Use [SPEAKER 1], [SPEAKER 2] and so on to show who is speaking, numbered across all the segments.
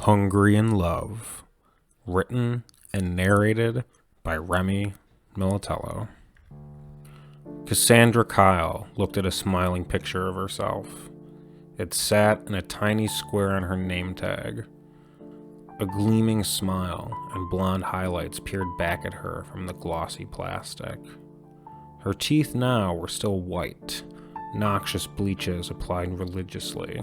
[SPEAKER 1] Hungry in Love, written and narrated by Remy Meixell. Cassandra Kyle looked at a smiling picture of herself. It sat in a tiny square on her name tag. A gleaming smile and blonde highlights peered back at her from the glossy plastic. Her teeth now were still white, noxious bleaches applied religiously,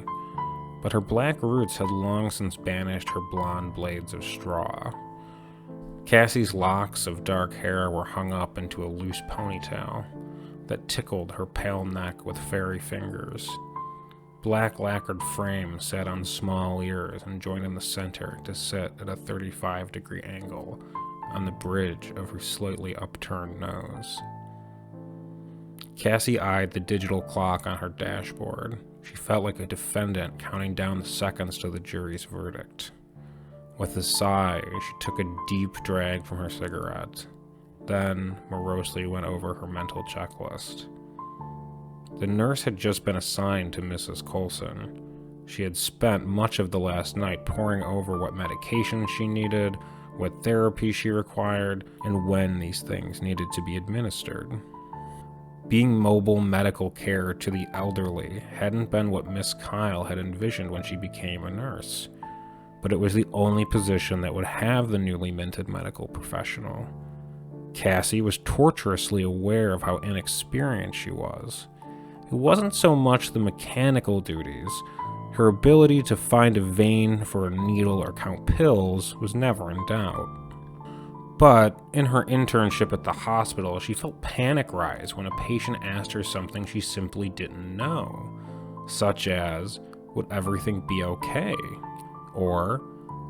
[SPEAKER 1] but her black roots had long since banished her blonde blades of straw. Cassie's locks of dark hair were hung up into a loose ponytail that tickled her pale neck with fairy fingers. Black lacquered frames sat on small ears and joined in the center to sit at a 35-degree angle on the bridge of her slightly upturned nose. Cassie eyed the digital clock on her dashboard. She felt like a defendant counting down the seconds to the jury's verdict. With a sigh, she took a deep drag from her cigarette, then morosely went over her mental checklist. The nurse had just been assigned to Mrs. Coulson. She had spent much of the last night poring over what medications she needed, what therapy she required, and when these things needed to be administered. Being mobile medical care to the elderly hadn't been what Miss Kyle had envisioned when she became a nurse, but it was the only position that would have the newly minted medical professional. Cassie was torturously aware of how inexperienced she was. It wasn't so much the mechanical duties. Her ability to find a vein for a needle or count pills was never in doubt. But in her internship at the hospital, she felt panic rise when a patient asked her something she simply didn't know, such as, would everything be okay? Or,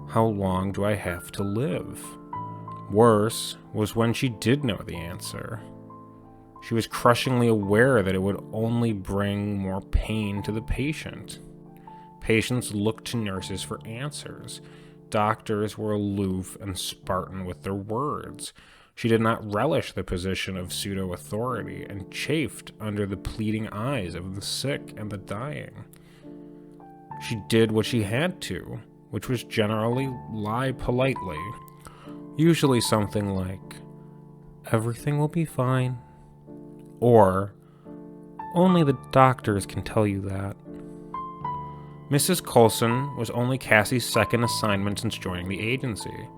[SPEAKER 1] how long do I have to live? Worse was when she did know the answer. She was crushingly aware that it would only bring more pain to the patient. Patients looked to nurses for answers. Doctors were aloof and Spartan with their words. She did not relish the position of pseudo-authority and chafed under the pleading eyes of the sick and the dying. She did what she had to, which was generally lie politely. Usually something like, "Everything will be fine," or, "Only the doctors can tell you that." Mrs. Coulson was only Cassie's second assignment since joining the agency.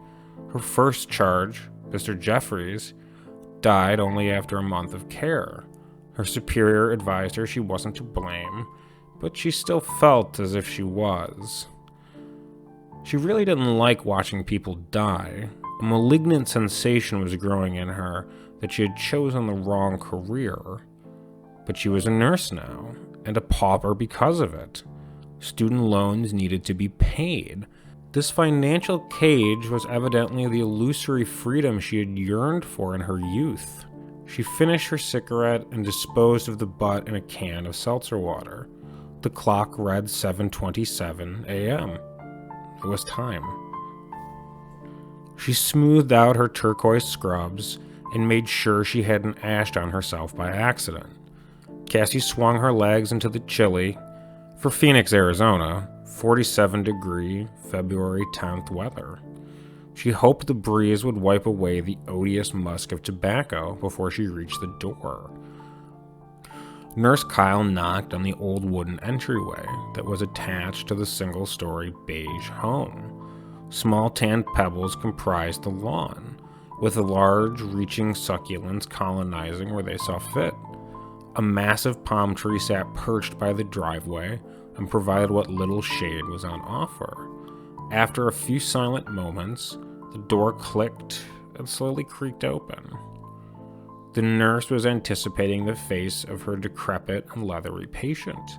[SPEAKER 1] Her first charge, Mr. Jeffries, died only after a month of care. Her superior advised her she wasn't to blame, but she still felt as if she was. She really didn't like watching people die. A malignant sensation was growing in her that she had chosen the wrong career. But she was a nurse now, and a pauper because of it. Student loans needed to be paid. This financial cage was evidently the illusory freedom she had yearned for in her youth. She finished her cigarette and disposed of the butt in a can of seltzer water. The clock read 7:27 a.m. It was time. She smoothed out her turquoise scrubs and made sure she hadn't ashed on herself by accident. Cassie swung her legs into the chilly, for Phoenix, Arizona, 47-degree February 10th weather. She hoped the breeze would wipe away the odious musk of tobacco before she reached the door. Nurse Kyle knocked on the old wooden entryway that was attached to the single-story beige home. Small tan pebbles comprised the lawn, with large, reaching succulents colonizing where they saw fit. A massive palm tree sat perched by the driveway and provided what little shade was on offer. After a few silent moments, the door clicked and slowly creaked open. The nurse was anticipating the face of her decrepit and leathery patient.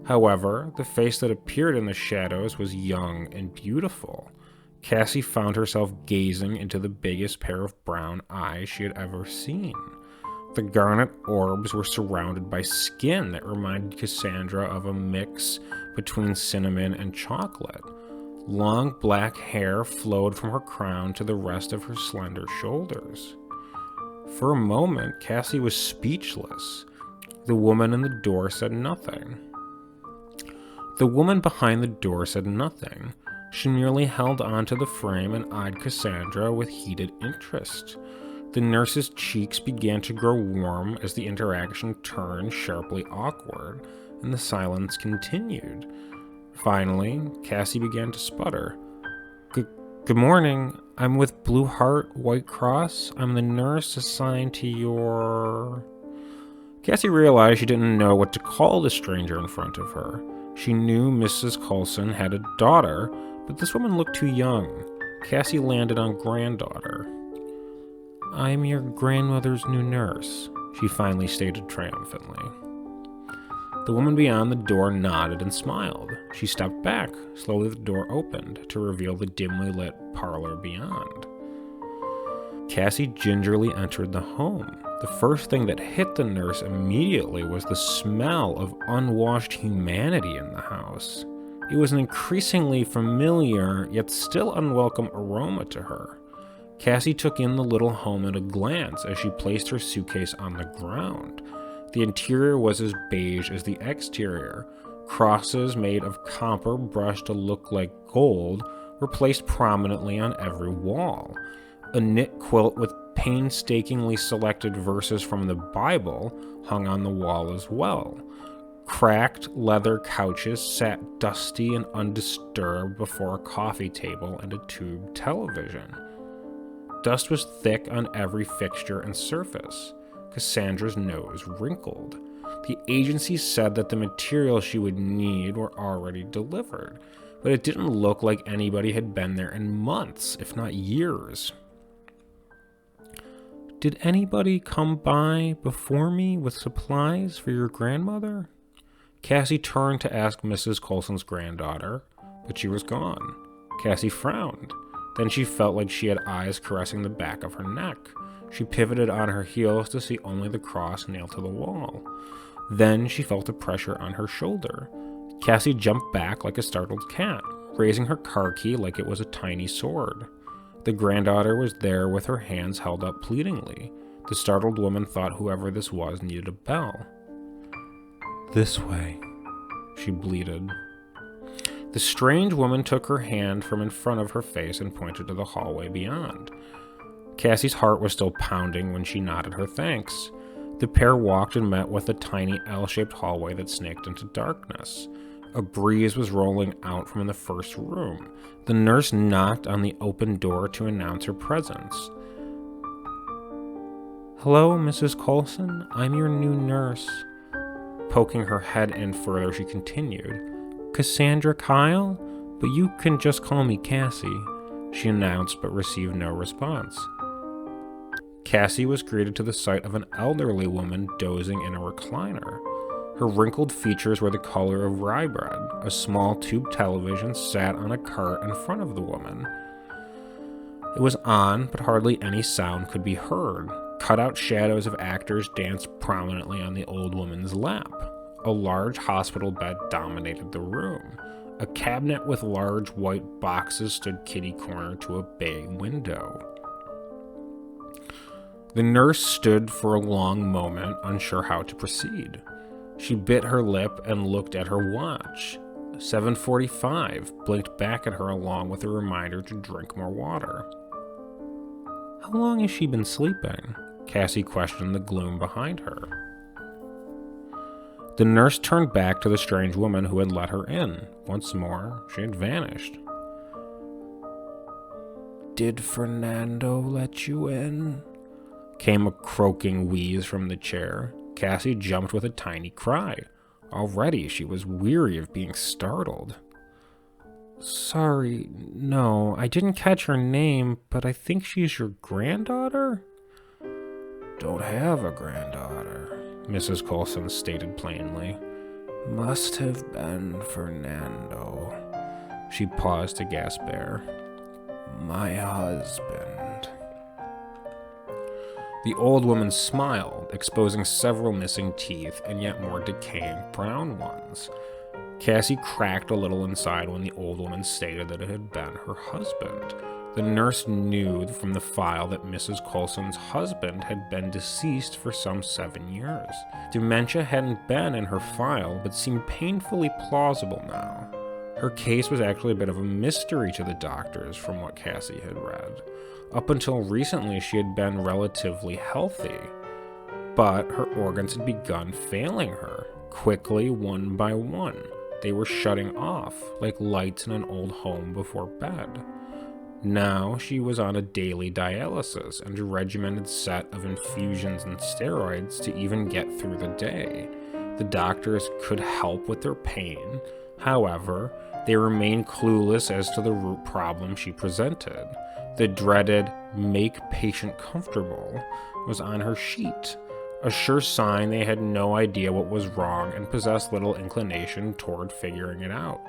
[SPEAKER 1] However, the face that appeared in the shadows was young and beautiful. Cassie found herself gazing into the biggest pair of brown eyes she had ever seen. The garnet orbs were surrounded by skin that reminded Cassandra of a mix between cinnamon and chocolate. Long black hair flowed from her crown to the rest of her slender shoulders. For a moment, Cassie was speechless. The woman in the door said nothing. The woman behind the door said nothing. She merely held onto the frame and eyed Cassandra with heated interest. The nurse's cheeks began to grow warm as the interaction turned sharply awkward, and the silence continued. Finally, Cassie began to sputter. Good morning. I'm with Blue Heart White Cross. I'm the nurse assigned to your... Cassie realized she didn't know what to call the stranger in front of her. She knew Mrs. Coulson had a daughter, but this woman looked too young. Cassie landed on granddaughter. I'm your grandmother's new nurse, she finally stated triumphantly. The woman beyond the door nodded and smiled. She stepped back. Slowly the door opened to reveal the dimly lit parlor beyond. Cassie gingerly entered the home. The first thing that hit the nurse immediately was the smell of unwashed humanity in the house. It was an increasingly familiar, yet still unwelcome aroma to her. Cassie took in the little home at a glance as she placed her suitcase on the ground. The interior was as beige as the exterior. Crosses made of copper brushed to look like gold were placed prominently on every wall. A knit quilt with painstakingly selected verses from the Bible hung on the wall as well. Cracked leather couches sat dusty and undisturbed before a coffee table and a tube television. Dust was thick on every fixture and surface. Cassandra's nose wrinkled. The agency said that the materials she would need were already delivered, but it didn't look like anybody had been there in months, if not years. Did anybody come by before me with supplies for your grandmother? Cassie turned to ask Mrs. Coulson's granddaughter, but she was gone. Cassie frowned. Then she felt like she had eyes caressing the back of her neck. She pivoted on her heels to see only the cross nailed to the wall. Then she felt a pressure on her shoulder. Cassie jumped back like a startled cat, raising her car key like it was a tiny sword. The granddaughter was there with her hands held up pleadingly. The startled woman thought whoever this was needed a bell. This way, she bleated. The strange woman took her hand from in front of her face and pointed to the hallway beyond. Cassie's heart was still pounding when she nodded her thanks. The pair walked and met with a tiny L-shaped hallway that snaked into darkness. A breeze was rolling out from the first room. The nurse knocked on the open door to announce her presence. Hello, Mrs. Coulson. I'm your new nurse. Poking her head in further, she continued. Cassandra Kyle? But you can just call me Cassie, she announced, but received no response. Cassie was greeted to the sight of an elderly woman dozing in a recliner. Her wrinkled features were the color of rye bread. A small tube television sat on a cart in front of the woman. It was on, but hardly any sound could be heard. Cutout shadows of actors danced prominently on the old woman's lap. A large hospital bed dominated the room. A cabinet with large white boxes stood kitty-corner to a bay window. The nurse stood for a long moment, unsure how to proceed. She bit her lip and looked at her watch. 7:45 blinked back at her along with a reminder to drink more water. How long has she been sleeping? Cassie questioned the gloom behind her. The nurse turned back to the strange woman who had let her in. Once more, she had vanished. Did Fernando let you in? Came a croaking wheeze from the chair. Cassie jumped with a tiny cry. Already she was weary of being startled. Sorry, no, I didn't catch her name, but I think she's your granddaughter? Don't have a granddaughter, Mrs. Coulson stated plainly. Must have been Fernando. She paused to gasp air. My husband. The old woman smiled, exposing several missing teeth and yet more decaying brown ones. Cassie cracked a little inside when the old woman stated that it had been her husband. The nurse knew from the file that Mrs. Coulson's husband had been deceased for some 7 years. Dementia hadn't been in her file, but seemed painfully plausible now. Her case was actually a bit of a mystery to the doctors from what Cassie had read. Up until recently, she had been relatively healthy, but her organs had begun failing her, quickly, one by one. They were shutting off, like lights in an old home before bed. Now she was on a daily dialysis and a regimented set of infusions and steroids to even get through the day. The doctors could help with their pain. However, they remained clueless as to the root problem she presented. The dreaded "make patient comfortable" was on her sheet, a sure sign they had no idea what was wrong and possessed little inclination toward figuring it out.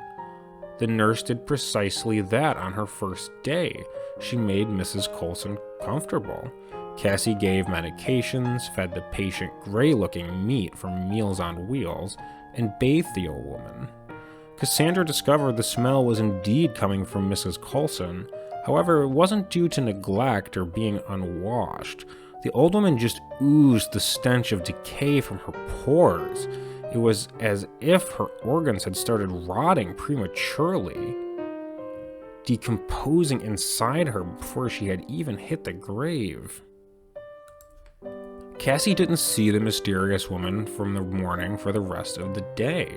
[SPEAKER 1] The nurse did precisely that on her first day. She made Mrs. Coulson comfortable. Cassie gave medications, fed the patient gray-looking meat from Meals on Wheels, and bathed the old woman. Cassandra discovered the smell was indeed coming from Mrs. Coulson. However, it wasn't due to neglect or being unwashed. The old woman just oozed the stench of decay from her pores. It was as if her organs had started rotting prematurely, decomposing inside her before she had even hit the grave. Cassie didn't see the mysterious woman from the morning for the rest of the day,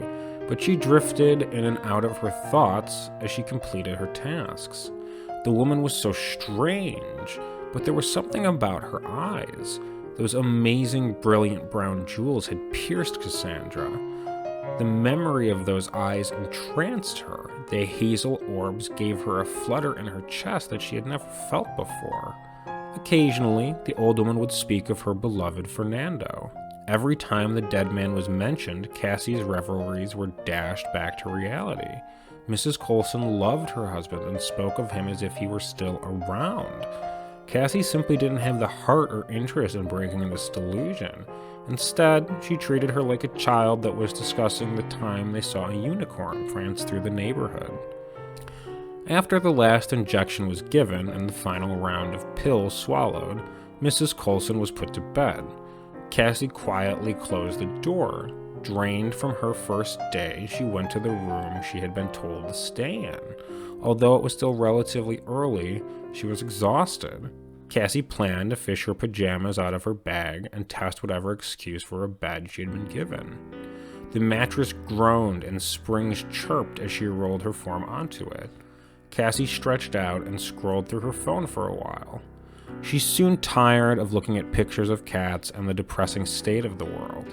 [SPEAKER 1] but she drifted in and out of her thoughts as she completed her tasks. The woman was so strange, but there was something about her eyes. Those amazing, brilliant brown jewels had pierced Cassandra. The memory of those eyes entranced her. The hazel orbs gave her a flutter in her chest that she had never felt before. Occasionally, the old woman would speak of her beloved Fernando. Every time the dead man was mentioned, Cassie's revelries were dashed back to reality. Mrs. Coulson loved her husband and spoke of him as if he were still around. Cassie simply didn't have the heart or interest in breaking this delusion. Instead, she treated her like a child that was discussing the time they saw a unicorn prance through the neighborhood. After the last injection was given and the final round of pills swallowed, Mrs. Coulson was put to bed. Cassie quietly closed the door. Drained from her first day, she went to the room she had been told to stay in. Although it was still relatively early, she was exhausted. Cassie planned to fish her pajamas out of her bag and test whatever excuse for a bed she had been given. The mattress groaned and springs chirped as she rolled her form onto it. Cassie stretched out and scrolled through her phone for a while. She soon tired of looking at pictures of cats and the depressing state of the world.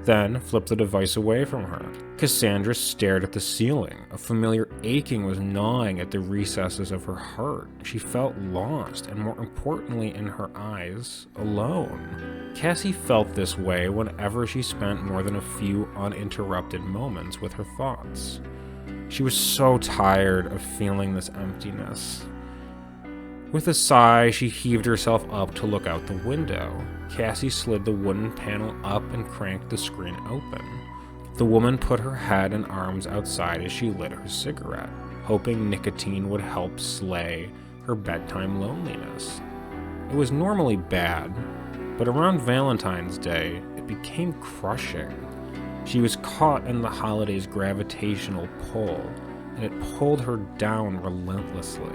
[SPEAKER 1] Then flipped the device away from her. Cassandra stared at the ceiling. A familiar aching was gnawing at the recesses of her heart. She felt lost, and more importantly in her eyes, alone. Cassie felt this way whenever she spent more than a few uninterrupted moments with her thoughts. She was so tired of feeling this emptiness. With a sigh, she heaved herself up to look out the window. Cassie slid the wooden panel up and cranked the screen open. The woman put her head and arms outside as she lit her cigarette, hoping nicotine would help slay her bedtime loneliness. It was normally bad, but around Valentine's Day, it became crushing. She was caught in the holiday's gravitational pull, and it pulled her down relentlessly.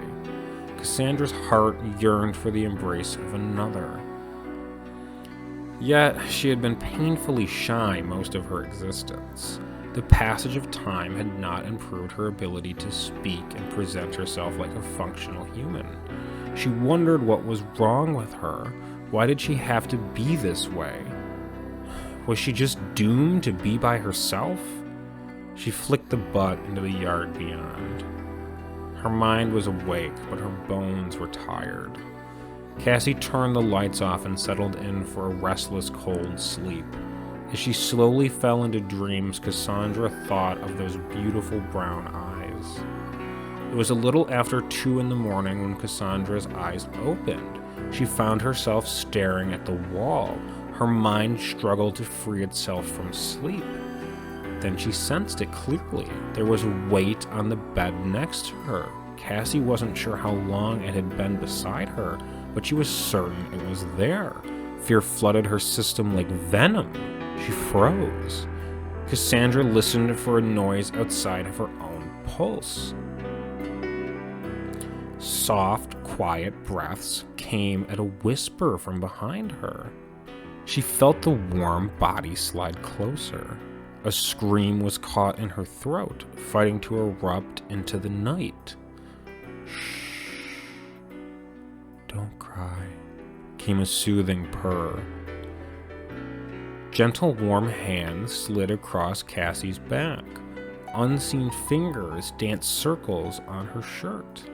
[SPEAKER 1] Cassandra's heart yearned for the embrace of another. Yet, she had been painfully shy most of her existence. The passage of time had not improved her ability to speak and present herself like a functional human. She wondered what was wrong with her. Why did she have to be this way? Was she just doomed to be by herself? She flicked the butt into the yard beyond. Her mind was awake, but her bones were tired. Cassie turned the lights off and settled in for a restless, cold sleep. As she slowly fell into dreams, Cassandra thought of those beautiful brown eyes. It was a little after 2 a.m. when Cassandra's eyes opened. She found herself staring at the wall. Her mind struggled to free itself from sleep. Then she sensed it clearly. There was a weight on the bed next to her. Cassie wasn't sure how long it had been beside her, but she was certain it was there. Fear flooded her system like venom. She froze. Cassandra listened for a noise outside of her own pulse. Soft, quiet breaths came at a whisper from behind her. She felt the warm body slide closer. A scream was caught in her throat, fighting to erupt into the night. "Shh, don't cry," came a soothing purr. Gentle, warm hands slid across Cassie's back. Unseen fingers danced circles on her shirt.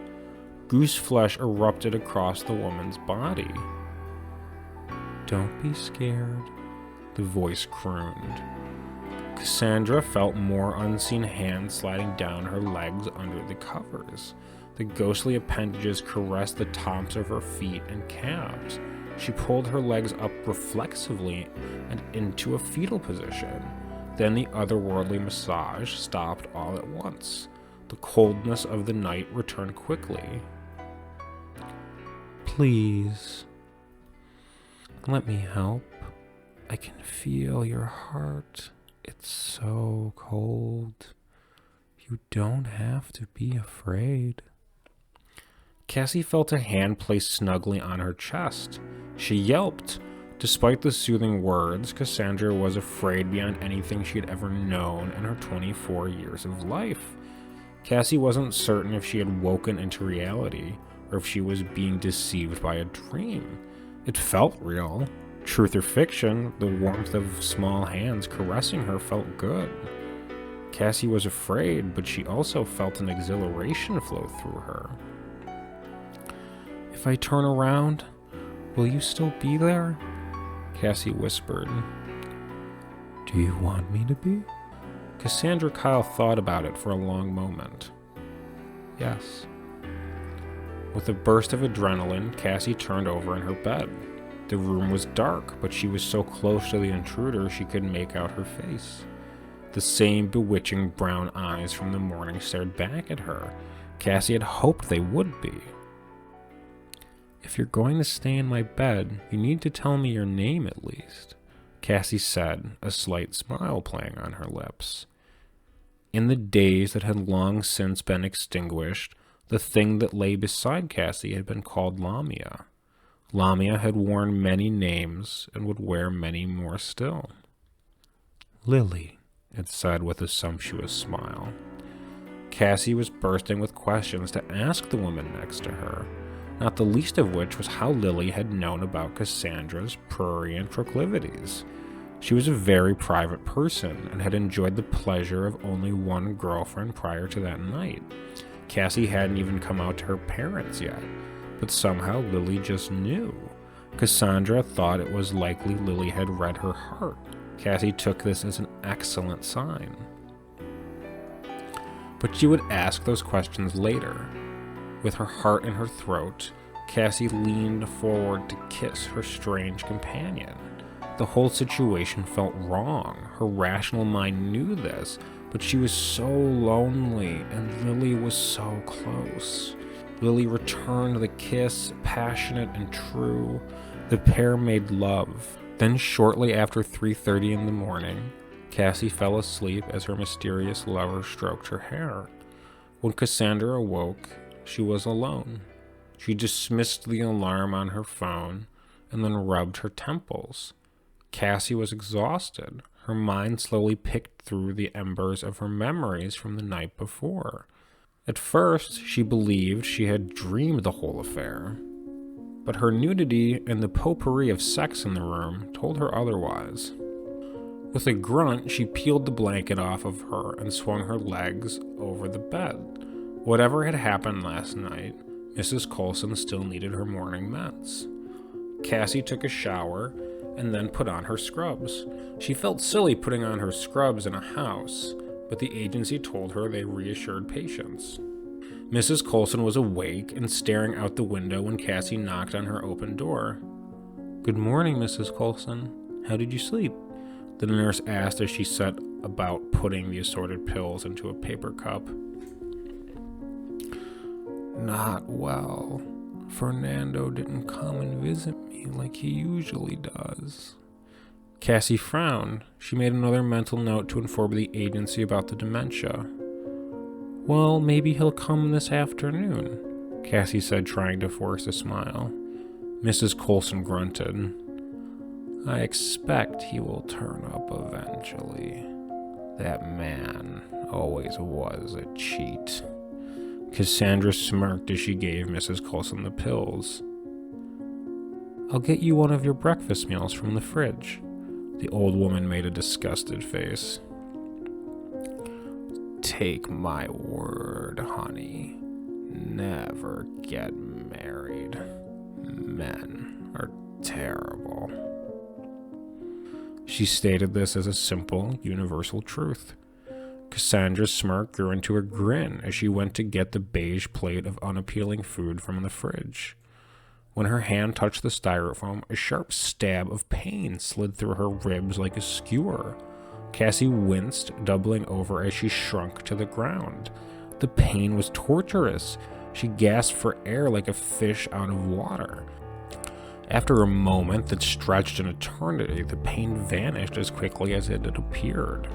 [SPEAKER 1] Goose flesh erupted across the woman's body. "Don't be scared," the voice crooned. Cassandra felt more unseen hands sliding down her legs under the covers. The ghostly appendages caressed the tops of her feet and calves. She pulled her legs up reflexively and into a fetal position. Then the otherworldly massage stopped all at once. The coldness of the night returned quickly. "Please, let me help. I can feel your heart. It's so cold. You don't have to be afraid." Cassie felt a hand placed snugly on her chest. She yelped. Despite the soothing words, Cassandra was afraid beyond anything she had ever known in her 24 years of life. Cassie wasn't certain if she had woken into reality or if she was being deceived by a dream. It felt real. Truth or fiction, the warmth of small hands caressing her felt good. Cassie was afraid, but she also felt an exhilaration flow through her. "If I turn around, will you still be there?" Cassie whispered. "Do you want me to be?" Cassandra Kyle thought about it for a long moment. "Yes." With a burst of adrenaline, Cassie turned over in her bed. The room was dark, but she was so close to the intruder she could make out her face. The same bewitching brown eyes from the morning stared back at her. Cassie had hoped they would be. "If you're going to stay in my bed, you need to tell me your name at least," Cassie said, a slight smile playing on her lips. In the days that had long since been extinguished, the thing that lay beside Cassie had been called Lamia. Lamia had worn many names and would wear many more still. "Lily," it said with a sumptuous smile. Cassie was bursting with questions to ask the woman next to her, not the least of which was how Lily had known about Cassandra's prurient proclivities. She was a very private person and had enjoyed the pleasure of only one girlfriend prior to that night. Cassie hadn't even come out to her parents yet, but somehow Lily just knew. Cassandra thought it was likely Lily had read her heart. Cassie took this as an excellent sign. But she would ask those questions later. With her heart in her throat, Cassie leaned forward to kiss her strange companion. The whole situation felt wrong. Her rational mind knew this, but she was so lonely, and Lily was so close. Lily returned the kiss, passionate and true. The pair made love. Then shortly after 3:30 in the morning, Cassie fell asleep as her mysterious lover stroked her hair. When Cassandra awoke, she was alone. She dismissed the alarm on her phone and then rubbed her temples. Cassie was exhausted. Her mind slowly picked through the embers of her memories from the night before. At first, she believed she had dreamed the whole affair, but her nudity and the potpourri of sex in the room told her otherwise. With a grunt, she peeled the blanket off of her and swung her legs over the bed. Whatever had happened last night, Mrs. Coulson still needed her morning meds. Cassie took a shower and then put on her scrubs. She felt silly putting on her scrubs in a house, but the agency told her they reassured patients. Mrs. Coulson was awake and staring out the window when Cassie knocked on her open door. "Good morning, Mrs. Coulson. How did you sleep?" the nurse asked as she set about putting the assorted pills into a paper cup. "Not well. Fernando didn't come and visit me like he usually does." Cassie frowned. She made another mental note to inform the agency about the dementia. Well, maybe he'll come this afternoon, Cassie said, trying to force a smile. Mrs. Coulson grunted. I expect he will turn up eventually. That man always was a cheat. Cassandra smirked as she gave Mrs. Coulson the pills. I'll get you one of your breakfast meals from the fridge. The old woman made a disgusted face. Take my word, honey. Never get married. Men are terrible. She stated this as a simple, universal truth. Cassandra's smirk grew into a grin as she went to get the beige plate of unappealing food from the fridge. When her hand touched the styrofoam, a sharp stab of pain slid through her ribs like a skewer. Cassie winced, doubling over as she shrunk to the ground. The pain was torturous. She gasped for air like a fish out of water. After a moment that stretched an eternity, the pain vanished as quickly as it had appeared.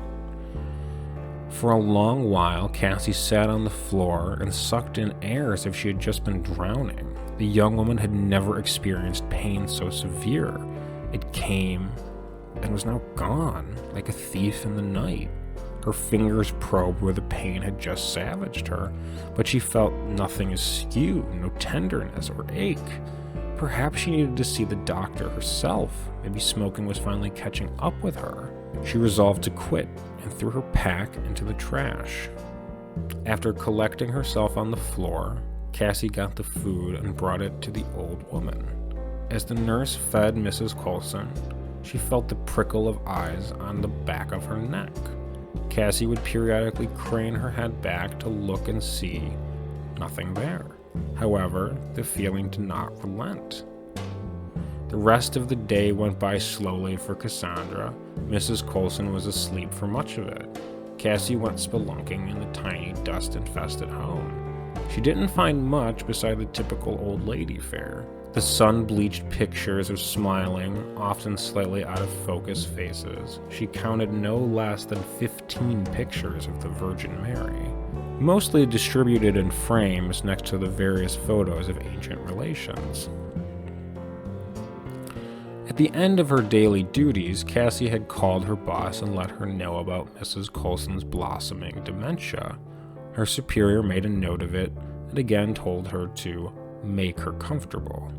[SPEAKER 1] For a long while, Cassie sat on the floor and sucked in air as if she had just been drowning. The young woman had never experienced pain so severe. It came and was now gone, like a thief in the night. Her fingers probed where the pain had just savaged her, but she felt nothing askew, no tenderness or ache. Perhaps she needed to see the doctor herself. Maybe smoking was finally catching up with her. She resolved to quit and threw her pack into the trash. After collecting herself on the floor, Cassie got the food and brought it to the old woman. As the nurse fed Mrs. Coulson, she felt the prickle of eyes on the back of her neck. Cassie would periodically crane her head back to look and see nothing there. However, the feeling did not relent. The rest of the day went by slowly for Cassandra. Mrs. Coulson was asleep for much of it. Cassie went spelunking in the tiny, dust-infested home. She didn't find much beside the typical old lady fare. The sun-bleached pictures of smiling, often slightly out of focus faces. She counted no less than 15 pictures of the Virgin Mary, mostly distributed in frames next to the various photos of ancient relations. At the end of her daily duties, Cassie had called her boss and let her know about Mrs. Coulson's blossoming dementia. Her superior made a note of it and again told her to make her comfortable.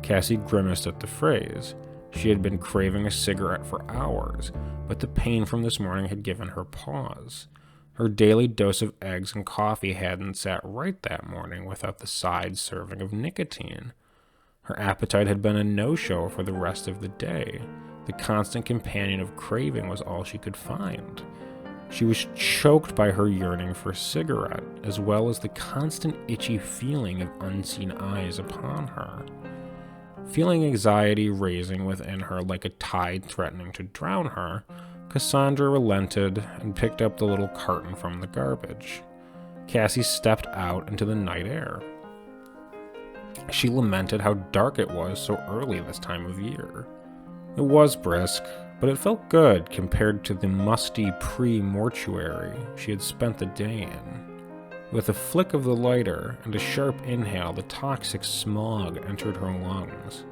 [SPEAKER 1] Cassie grimaced at the phrase. She had been craving a cigarette for hours, but the pain from this morning had given her pause. Her daily dose of eggs and coffee hadn't sat right that morning without the side serving of nicotine. Her appetite had been a no-show for the rest of the day. The constant companion of craving was all she could find. She was choked by her yearning for a cigarette, as well as the constant itchy feeling of unseen eyes upon her. Feeling anxiety raising within her like a tide threatening to drown her, Cassandra relented and picked up the little carton from the garbage. Cassie stepped out into the night air. She lamented how dark it was so early this time of year. It was brisk, but it felt good compared to the musty pre-mortuary she had spent the day in. With a flick of the lighter and a sharp inhale, the toxic smog entered her lungs.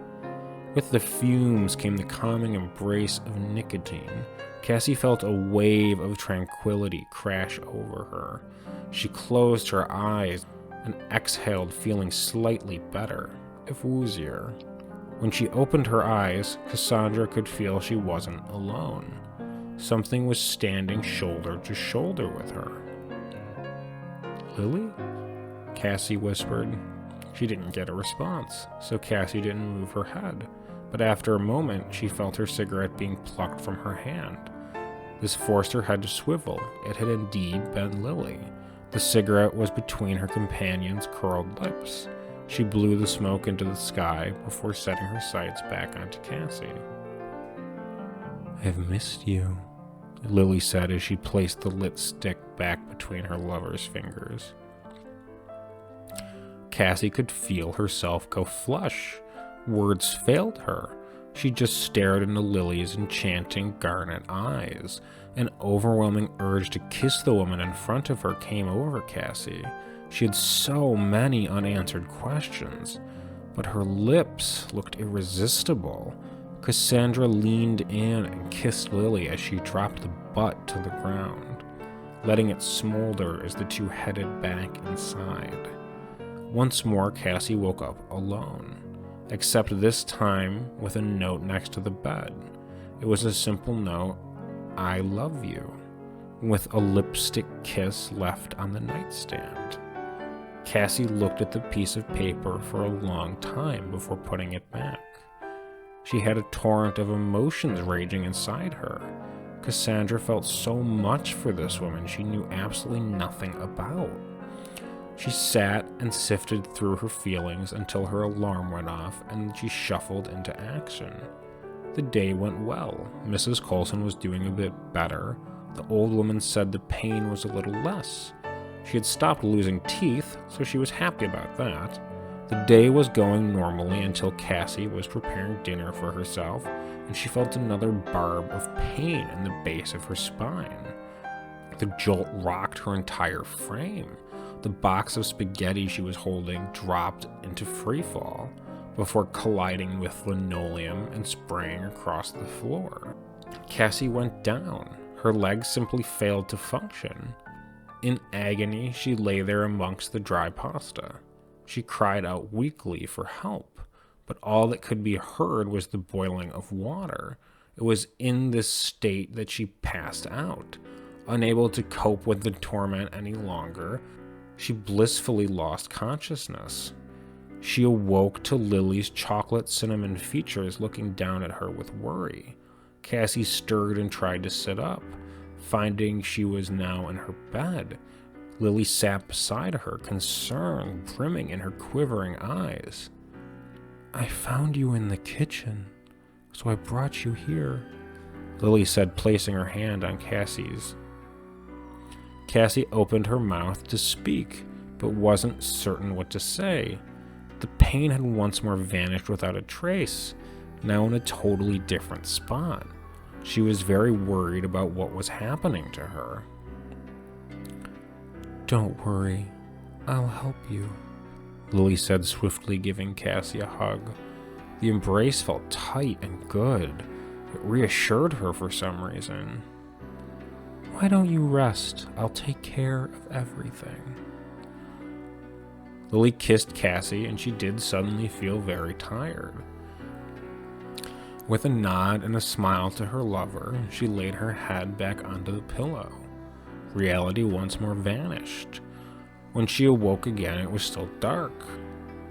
[SPEAKER 1] With the fumes came the calming embrace of nicotine. Cassie felt a wave of tranquility crash over her. She closed her eyes and exhaled, feeling slightly better, if woozier. When she opened her eyes, Cassandra could feel she wasn't alone. Something was standing shoulder to shoulder with her. Lily? Cassie whispered. She didn't get a response, so Cassie didn't move her head. But after a moment, she felt her cigarette being plucked from her hand. This forced her head to swivel. It had indeed been Lily. The cigarette was between her companion's curled lips. She blew the smoke into the sky before setting her sights back onto Cassie. "I've missed you," Lily said as she placed the lit stick back between her lover's fingers. Cassie could feel herself go flush. Words failed her. She just stared into Lily's enchanting garnet eyes. An overwhelming urge to kiss the woman in front of her came over Cassie. She had so many unanswered questions, but her lips looked irresistible. Cassandra leaned in and kissed Lily as she dropped the butt to the ground, letting it smolder as the two headed back inside. Once more, Cassie woke up alone, except this time with a note next to the bed. It was a simple note, "I love you," with a lipstick kiss left on the nightstand. Cassie looked at the piece of paper for a long time before putting it back. She had a torrent of emotions raging inside her. Cassandra felt so much for this woman she knew absolutely nothing about. She sat and sifted through her feelings until her alarm went off and she shuffled into action. The day went well. Mrs. Coulson was doing a bit better. The old woman said the pain was a little less. She had stopped losing teeth, so she was happy about that. The day was going normally until Cassie was preparing dinner for herself, and she felt another barb of pain in the base of her spine. The jolt rocked her entire frame. The box of spaghetti she was holding dropped into freefall before colliding with linoleum and spraying across the floor. Cassie went down. Her legs simply failed to function. In agony, she lay there amongst the dry pasta. She cried out weakly for help, but all that could be heard was the boiling of water. It was in this state that she passed out. Unable to cope with the torment any longer, she blissfully lost consciousness. She awoke to Lily's chocolate cinnamon features looking down at her with worry. Cassie stirred and tried to sit up, finding she was now in her bed. Lily sat beside her, concern brimming in her quivering eyes. "I found you in the kitchen, so I brought you here," Lily said, placing her hand on Cassie's. Cassie opened her mouth to speak, but wasn't certain what to say. The pain had once more vanished without a trace, now in a totally different spot. She was very worried about what was happening to her. "Don't worry, I'll help you," Lily said swiftly, giving Cassie a hug. The embrace felt tight and good. It reassured her for some reason. "Why don't you rest? I'll take care of everything." Lily kissed Cassie, and she did suddenly feel very tired. With a nod and a smile to her lover, she laid her head back onto the pillow. Reality once more vanished. When she awoke again, it was still dark,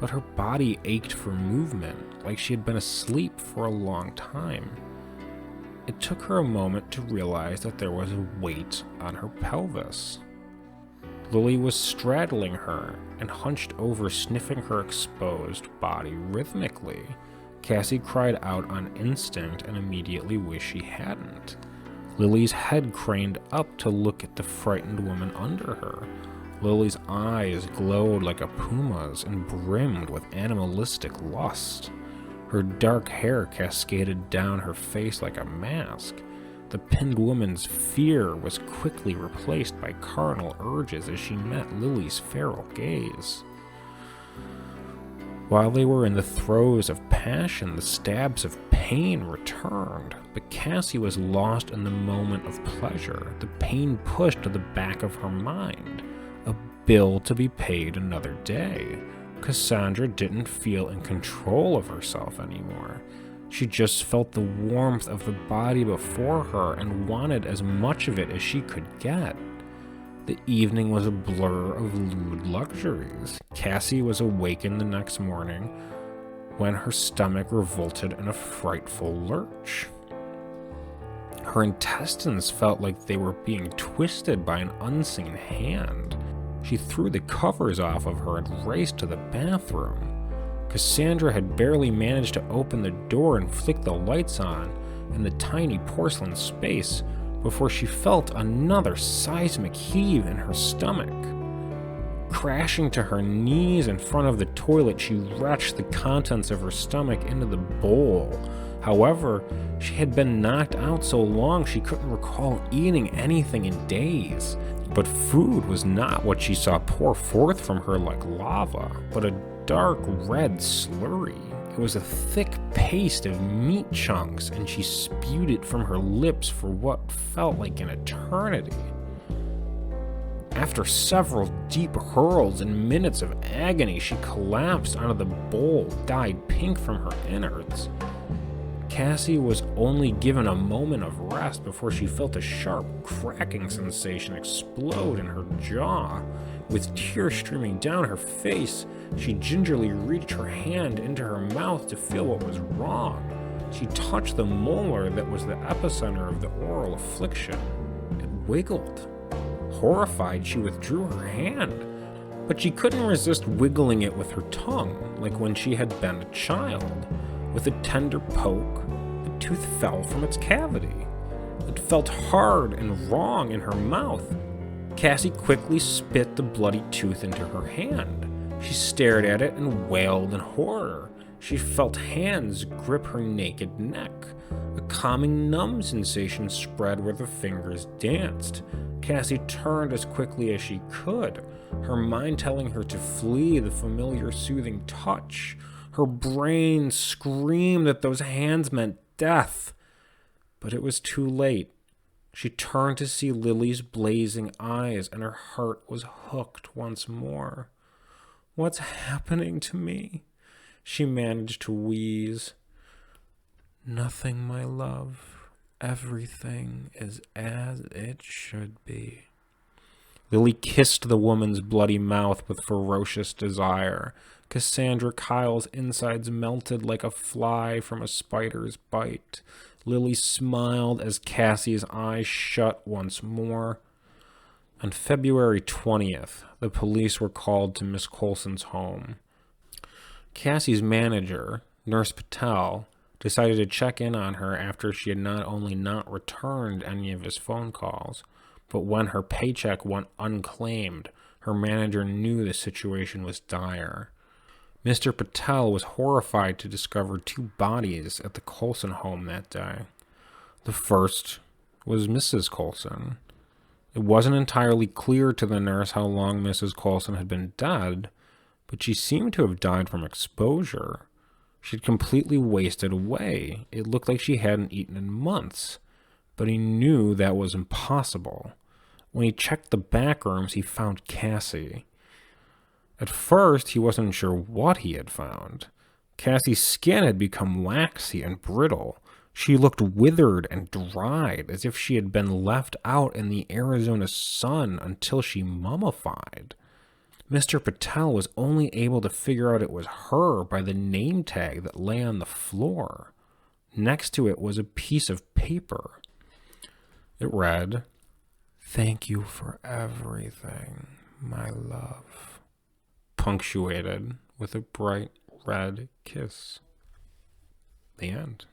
[SPEAKER 1] but her body ached for movement, like she had been asleep for a long time. It took her a moment to realize that there was a weight on her pelvis. Lily was straddling her and hunched over, sniffing her exposed body rhythmically. Cassie cried out on instinct and immediately wished she hadn't. Lily's head craned up to look at the frightened woman under her. Lily's eyes glowed like a puma's and brimmed with animalistic lust. Her dark hair cascaded down her face like a mask. The pinned woman's fear was quickly replaced by carnal urges as she met Lily's feral gaze. While they were in the throes of passion, the stabs of pain returned, but Cassie was lost in the moment of pleasure. The pain pushed to the back of her mind. A bill to be paid another day. Cassandra didn't feel in control of herself anymore. She just felt the warmth of the body before her and wanted as much of it as she could get. The evening was a blur of lewd luxuries. Cassie was awakened the next morning when her stomach revolted in a frightful lurch. Her intestines felt like they were being twisted by an unseen hand. She threw the covers off of her and raced to the bathroom. Cassandra had barely managed to open the door and flick the lights on in the tiny porcelain space before she felt another seismic heave in her stomach. Crashing to her knees in front of the toilet, she wrenched the contents of her stomach into the bowl. However, she had been knocked out so long she couldn't recall eating anything in days. But food was not what she saw pour forth from her like lava, but a dark red slurry. It was a thick paste of meat chunks, and she spewed it from her lips for what felt like an eternity. After several deep hurls and minutes of agony, she collapsed onto the bowl, dyed pink from her innards. Cassie was only given a moment of rest before she felt a sharp cracking sensation explode in her jaw. With tears streaming down her face, she gingerly reached her hand into her mouth to feel what was wrong. She touched the molar that was the epicenter of the oral affliction. It wiggled. Horrified, she withdrew her hand, but she couldn't resist wiggling it with her tongue, like when she had been a child. With a tender poke, the tooth fell from its cavity. It felt hard and wrong in her mouth. Cassie quickly spit the bloody tooth into her hand. She stared at it and wailed in horror. She felt hands grip her naked neck. A calming, numb sensation spread where the fingers danced. Cassie turned as quickly as she could, her mind telling her to flee the familiar, soothing touch. Her brain screamed that those hands meant death. But it was too late. She turned to see Lily's blazing eyes, and her heart was hooked once more. "What's happening to me?" she managed to wheeze. "Nothing, my love. Everything is as it should be." Lily kissed the woman's bloody mouth with ferocious desire. Cassandra Kyle's insides melted like a fly from a spider's bite. Lily smiled as Cassie's eyes shut once more. On February 20th, the police were called to Miss Coulson's home. Cassie's manager, Nurse Patel, decided to check in on her after she had not only not returned any of his phone calls, but when her paycheck went unclaimed, her manager knew the situation was dire. Mr. Patel was horrified to discover 2 bodies at the Coulson home that day. The first was Mrs. Coulson. It wasn't entirely clear to the nurse how long Mrs. Coulson had been dead, but she seemed to have died from exposure. She'd completely wasted away. It looked like she hadn't eaten in months, but he knew that was impossible. When he checked the back rooms, he found Cassie. At first, he wasn't sure what he had found. Cassie's skin had become waxy and brittle. She looked withered and dried, as if she had been left out in the Arizona sun until she mummified. Mr. Patel was only able to figure out it was her by the name tag that lay on the floor. Next to it was a piece of paper. It read, "Thank you for everything, my love," punctuated with a bright red kiss. The end.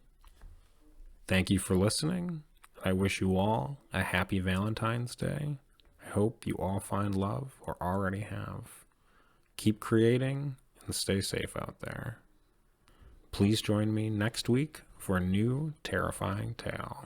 [SPEAKER 1] Thank you for listening. I wish you all a happy Valentine's Day. I hope you all find love or already have. Keep creating and stay safe out there. Please join me next week for a new terrifying tale.